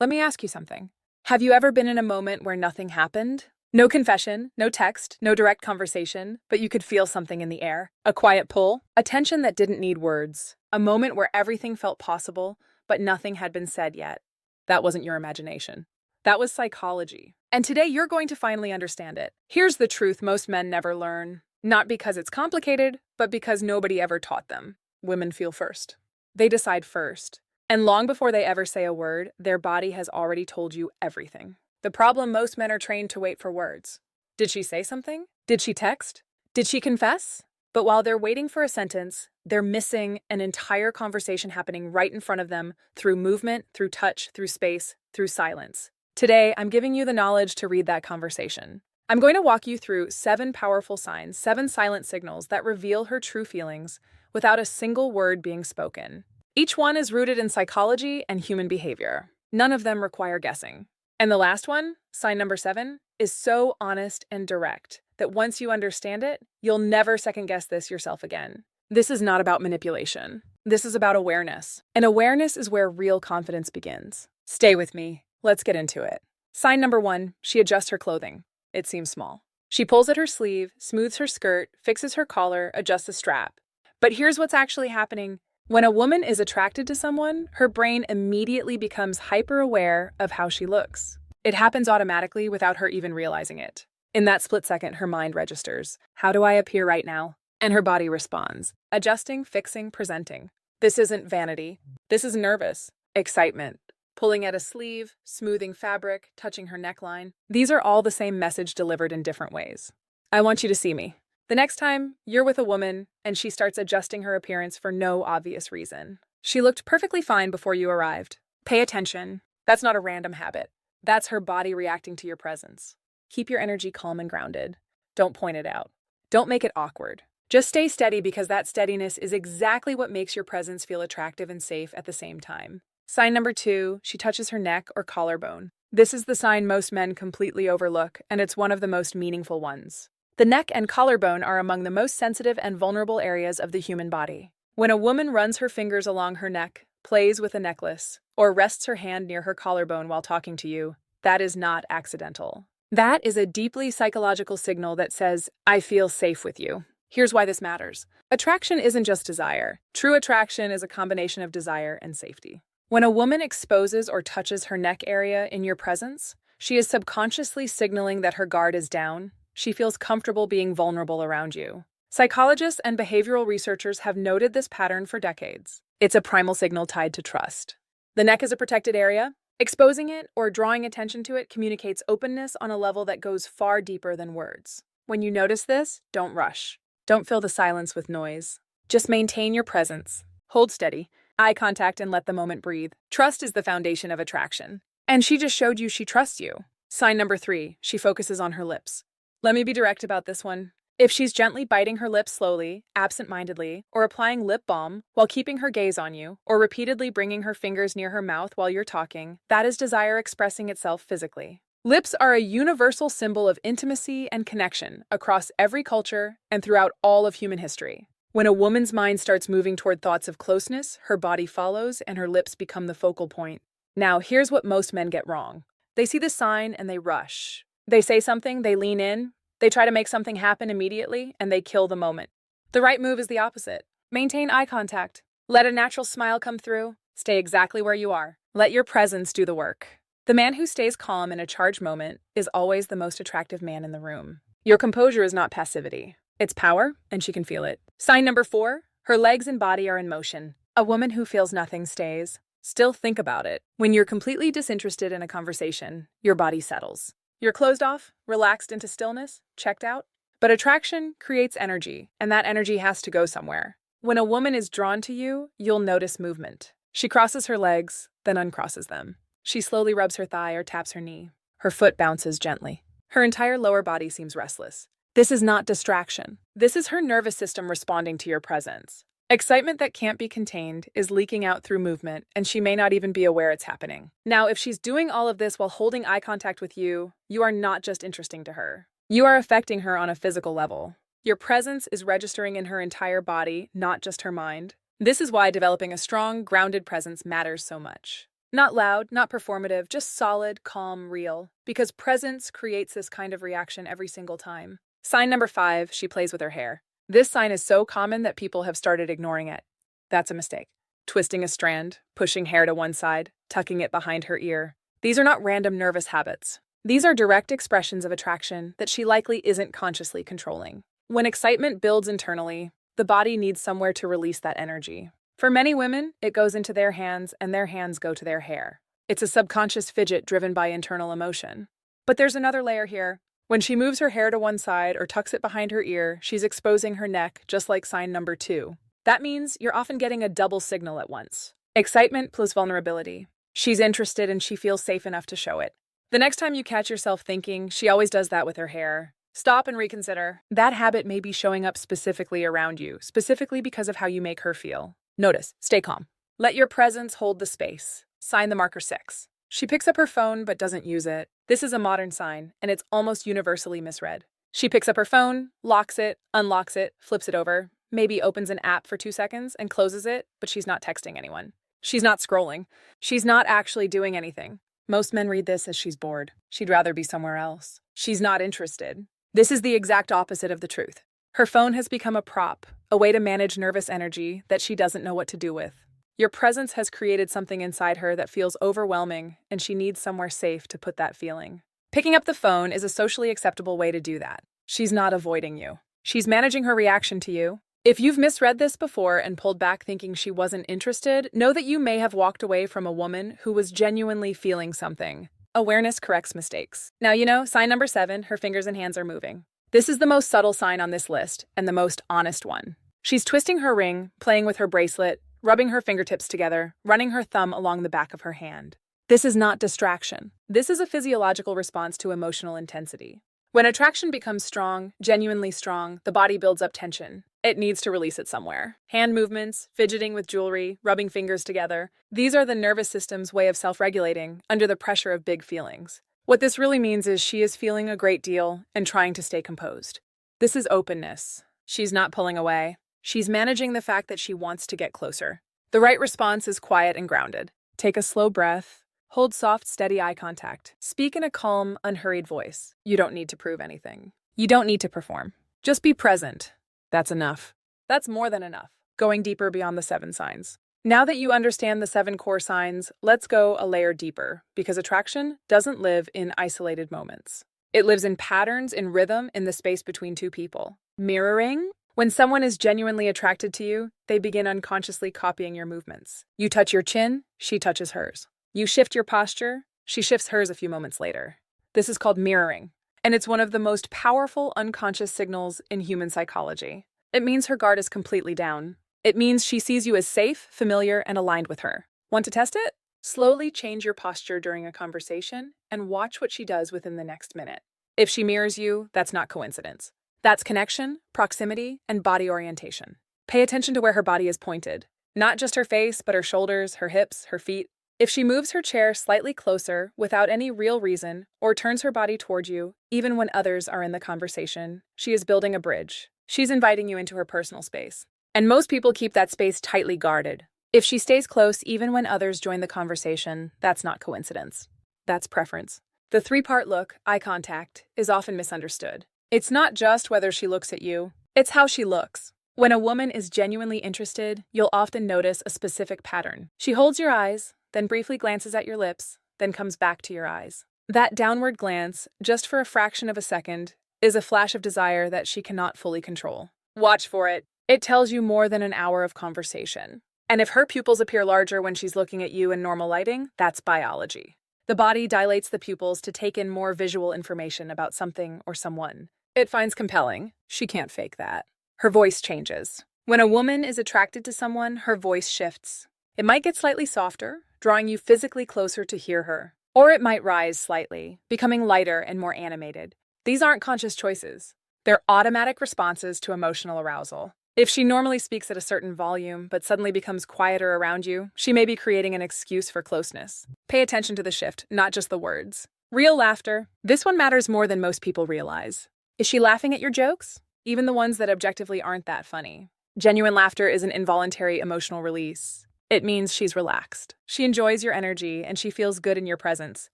Let me ask you something. Have you ever been in a moment where nothing happened? No confession, no text, no direct conversation, but you could feel something in the air. A quiet pull, a tension that didn't need words. A moment where everything felt possible, but nothing had been said yet. That wasn't your imagination. That was psychology. And today you're going to finally understand it. Here's the truth most men never learn. Not because it's complicated, but because nobody ever taught them. Women feel first. They decide first. And long before they ever say a word, their body has already told you everything. The problem, most men are trained to wait for words. Did she say something? Did she text? Did she confess? But while they're waiting for a sentence, they're missing an entire conversation happening right in front of them through movement, through touch, through space, through silence. Today, I'm giving you the knowledge to read that conversation. I'm going to walk you through 7 powerful signs, 7 silent signals that reveal her true feelings without a single word being spoken. Each one is rooted in psychology and human behavior. None of them require guessing. And the last one, sign number 7, is so honest and direct that once you understand it, you'll never second-guess this yourself again. This is not about manipulation. This is about awareness. And awareness is where real confidence begins. Stay with me. Let's get into it. Sign number 1, she adjusts her clothing. It seems small. She pulls at her sleeve, smooths her skirt, fixes her collar, adjusts the strap. But here's what's actually happening. When a woman is attracted to someone, her brain immediately becomes hyper-aware of how she looks. It happens automatically without her even realizing it. In that split second, her mind registers, how do I appear right now? And her body responds, adjusting, fixing, presenting. This isn't vanity. This is nervous excitement. Pulling at a sleeve, smoothing fabric, touching her neckline. These are all the same message delivered in different ways. I want you to see me. The next time you're with a woman and she starts adjusting her appearance for no obvious reason. She looked perfectly fine before you arrived. Pay attention. That's not a random habit. That's her body reacting to your presence. Keep your energy calm and grounded. Don't point it out. Don't make it awkward. Just stay steady because that steadiness is exactly what makes your presence feel attractive and safe at the same time. Sign number 2, she touches her neck or collarbone. This is the sign most men completely overlook, and it's one of the most meaningful ones. The neck and collarbone are among the most sensitive and vulnerable areas of the human body. When a woman runs her fingers along her neck, plays with a necklace, or rests her hand near her collarbone while talking to you, that is not accidental. That is a deeply psychological signal that says, I feel safe with you. Here's why this matters. Attraction isn't just desire. True attraction is a combination of desire and safety. When a woman exposes or touches her neck area in your presence, she is subconsciously signaling that her guard is down. She feels comfortable being vulnerable around you. Psychologists and behavioral researchers have noted this pattern for decades. It's a primal signal tied to trust. The neck is a protected area. Exposing it or drawing attention to it communicates openness on a level that goes far deeper than words. When you notice this, don't rush. Don't fill the silence with noise. Just maintain your presence. Hold steady, eye contact, and let the moment breathe. Trust is the foundation of attraction. And she just showed you she trusts you. Sign number 3, she focuses on her lips. Let me be direct about this one. If she's gently biting her lips slowly, absent-mindedly, or applying lip balm while keeping her gaze on you, or repeatedly bringing her fingers near her mouth while you're talking, that is desire expressing itself physically. Lips are a universal symbol of intimacy and connection across every culture and throughout all of human history. When a woman's mind starts moving toward thoughts of closeness, her body follows and her lips become the focal point. Now, here's what most men get wrong. They see the sign and they rush. They say something, they lean in, they try to make something happen immediately, and they kill the moment. The right move is the opposite. Maintain eye contact. Let a natural smile come through. Stay exactly where you are. Let your presence do the work. The man who stays calm in a charged moment is always the most attractive man in the room. Your composure is not passivity. It's power, and she can feel it. Sign number 4, her legs and body are in motion. A woman who feels nothing stays. Still think about it. When you're completely disinterested in a conversation, your body settles. You're closed off, relaxed into stillness, checked out. But attraction creates energy, and that energy has to go somewhere. When a woman is drawn to you, you'll notice movement. She crosses her legs, then uncrosses them. She slowly rubs her thigh or taps her knee. Her foot bounces gently. Her entire lower body seems restless. This is not distraction. This is her nervous system responding to your presence. Excitement that can't be contained is leaking out through movement, and she may not even be aware it's happening. Now, if she's doing all of this while holding eye contact with you, you are not just interesting to her. You are affecting her on a physical level. Your presence is registering in her entire body, not just her mind. This is why developing a strong, grounded presence matters so much. Not loud, not performative, just solid, calm, real. Because presence creates this kind of reaction every single time. Sign number 5, she plays with her hair. This sign is so common that people have started ignoring it. That's a mistake. Twisting a strand, pushing hair to one side, tucking it behind her ear. These are not random nervous habits. These are direct expressions of attraction that she likely isn't consciously controlling. When excitement builds internally, the body needs somewhere to release that energy. For many women, it goes into their hands and their hands go to their hair. It's a subconscious fidget driven by internal emotion. But there's another layer here. When she moves her hair to one side or tucks it behind her ear, she's exposing her neck, just like sign number 2. That means you're often getting a double signal at once. Excitement plus vulnerability. She's interested and she feels safe enough to show it. The next time you catch yourself thinking, she always does that with her hair, stop and reconsider. That habit may be showing up specifically around you, specifically because of how you make her feel. Notice, stay calm. Let your presence hold the space. Sign the marker 6. She picks up her phone but doesn't use it. This is a modern sign, and it's almost universally misread. She picks up her phone, locks it, unlocks it, flips it over, maybe opens an app for 2 seconds and closes it, but she's not texting anyone. She's not scrolling. She's not actually doing anything. Most men read this as she's bored. She'd rather be somewhere else. She's not interested. This is the exact opposite of the truth. Her phone has become a prop, a way to manage nervous energy that she doesn't know what to do with. Your presence has created something inside her that feels overwhelming, and she needs somewhere safe to put that feeling. Picking up the phone is a socially acceptable way to do that. She's not avoiding you. She's managing her reaction to you. If you've misread this before and pulled back thinking she wasn't interested, know that you may have walked away from a woman who was genuinely feeling something. Awareness corrects mistakes. Now, sign number 7, her fingers and hands are moving. This is the most subtle sign on this list, and the most honest one. She's twisting her ring, playing with her bracelet, rubbing her fingertips together, running her thumb along the back of her hand. This is not distraction. This is a physiological response to emotional intensity. When attraction becomes strong, genuinely strong, the body builds up tension. It needs to release it somewhere. Hand movements, fidgeting with jewelry, rubbing fingers together. These are the nervous system's way of self-regulating under the pressure of big feelings. What this really means is she is feeling a great deal and trying to stay composed. This is openness. She's not pulling away. She's managing the fact that she wants to get closer. The right response is quiet and grounded. Take a slow breath. Hold soft, steady eye contact. Speak in a calm, unhurried voice. You don't need to prove anything. You don't need to perform. Just be present. That's enough. That's more than enough. Going deeper beyond the 7 signs. Now that you understand the 7 core signs, let's go a layer deeper, because attraction doesn't live in isolated moments. It lives in patterns, in rhythm, in the space between two people. Mirroring. When someone is genuinely attracted to you, they begin unconsciously copying your movements. You touch your chin, she touches hers. You shift your posture, she shifts hers a few moments later. This is called mirroring, and it's one of the most powerful unconscious signals in human psychology. It means her guard is completely down. It means she sees you as safe, familiar, and aligned with her. Want to test it? Slowly change your posture during a conversation and watch what she does within the next minute. If she mirrors you, that's not coincidence. That's connection, proximity, and body orientation. Pay attention to where her body is pointed. Not just her face, but her shoulders, her hips, her feet. If she moves her chair slightly closer without any real reason or turns her body toward you, even when others are in the conversation, she is building a bridge. She's inviting you into her personal space. And most people keep that space tightly guarded. If she stays close even when others join the conversation, that's not coincidence. That's preference. The 3-part look, eye contact, is often misunderstood. It's not just whether she looks at you, it's how she looks. When a woman is genuinely interested, you'll often notice a specific pattern. She holds your eyes, then briefly glances at your lips, then comes back to your eyes. That downward glance, just for a fraction of a second, is a flash of desire that she cannot fully control. Watch for it. It tells you more than an hour of conversation. And if her pupils appear larger when she's looking at you in normal lighting, that's biology. The body dilates the pupils to take in more visual information about something or someone. It finds compelling. She can't fake that. Her voice changes. When a woman is attracted to someone, her voice shifts. It might get slightly softer, drawing you physically closer to hear her. Or it might rise slightly, becoming lighter and more animated. These aren't conscious choices. They're automatic responses to emotional arousal. If she normally speaks at a certain volume, but suddenly becomes quieter around you, she may be creating an excuse for closeness. Pay attention to the shift, not just the words. Real laughter. This one matters more than most people realize. Is she laughing at your jokes? Even the ones that objectively aren't that funny. Genuine laughter is an involuntary emotional release. It means she's relaxed. She enjoys your energy and she feels good in your presence.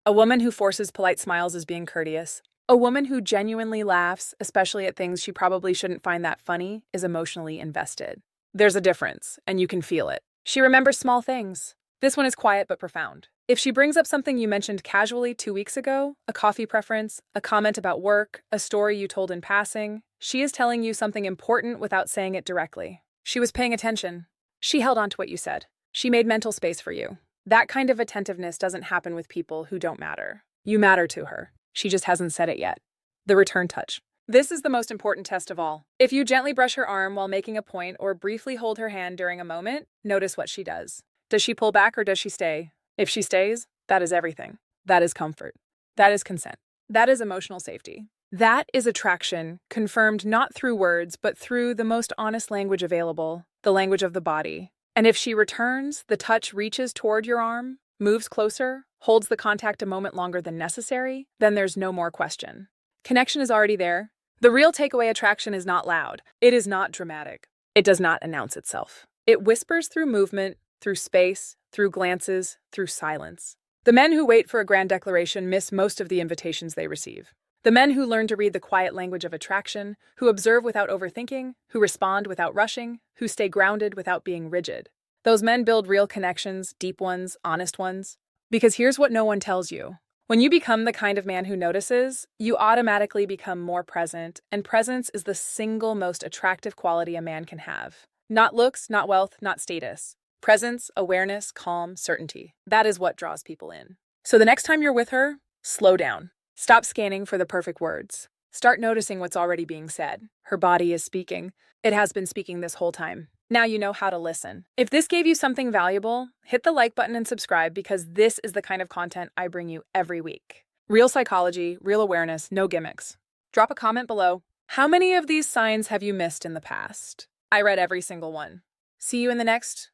A woman who forces polite smiles is being courteous. A woman who genuinely laughs, especially at things she probably shouldn't find that funny, is emotionally invested. There's a difference, and you can feel it. She remembers small things. This one is quiet but profound. If she brings up something you mentioned casually 2 weeks ago, a coffee preference, a comment about work, a story you told in passing, she is telling you something important without saying it directly. She was paying attention. She held on to what you said. She made mental space for you. That kind of attentiveness doesn't happen with people who don't matter. You matter to her. She just hasn't said it yet. The return touch. This is the most important test of all. If you gently brush her arm while making a point or briefly hold her hand during a moment, notice what she does. Does she pull back or does she stay? If she stays, that is everything. That is comfort. That is consent. That is emotional safety. That is attraction, confirmed not through words, but through the most honest language available, the language of the body. And if she returns, the touch reaches toward your arm, moves closer, holds the contact a moment longer than necessary, then there's no more question. Connection is already there. The real takeaway: attraction is not loud. It is not dramatic. It does not announce itself. It whispers through movement, through space, through glances, through silence. The men who wait for a grand declaration miss most of the invitations they receive. The men who learn to read the quiet language of attraction, who observe without overthinking, who respond without rushing, who stay grounded without being rigid. Those men build real connections, deep ones, honest ones. Because here's what no one tells you. When you become the kind of man who notices, you automatically become more present, and presence is the single most attractive quality a man can have. Not looks, not wealth, not status. Presence, awareness, calm, certainty. That is what draws people in. So the next time you're with her, slow down. Stop scanning for the perfect words. Start noticing what's already being said. Her body is speaking. It has been speaking this whole time. Now you know how to listen. If this gave you something valuable, hit the like button and subscribe, because this is the kind of content I bring you every week. Real psychology, real awareness, no gimmicks. Drop a comment below. How many of these signs have you missed in the past? I read every single one. See you in the next